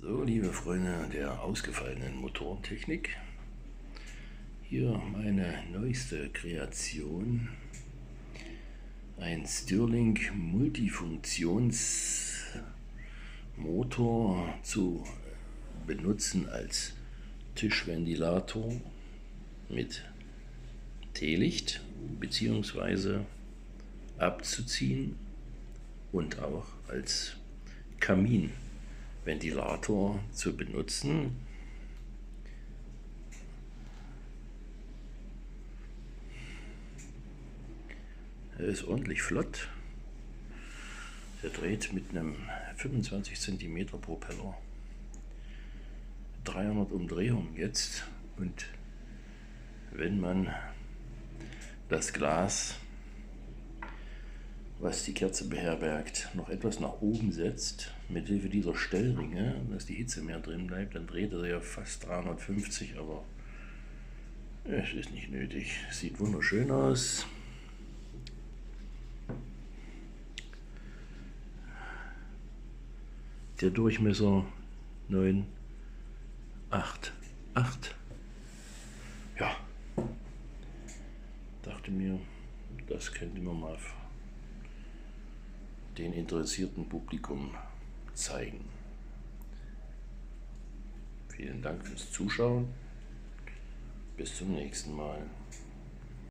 So, liebe Freunde der ausgefallenen Motorentechnik, hier meine neueste Kreation, ein Stirling Multifunktionsmotor zu benutzen als Tischventilator mit Teelicht bzw. abzuziehen und auch als Kaminventilator zu benutzen. Er ist ordentlich flott. Er dreht mit einem 25 cm Propeller 300 Umdrehungen jetzt, und wenn man das Glas, was die Kerze beherbergt, noch etwas nach oben setzt, mit Hilfe dieser Stellringe, dass die Hitze mehr drin bleibt, dann dreht er ja fast 350, aber es ist nicht nötig. Sieht wunderschön aus. Der Durchmesser 988. Ja, dachte mir, das könnte man mal den interessierten Publikum zeigen. Vielen Dank fürs Zuschauen. Bis zum nächsten Mal.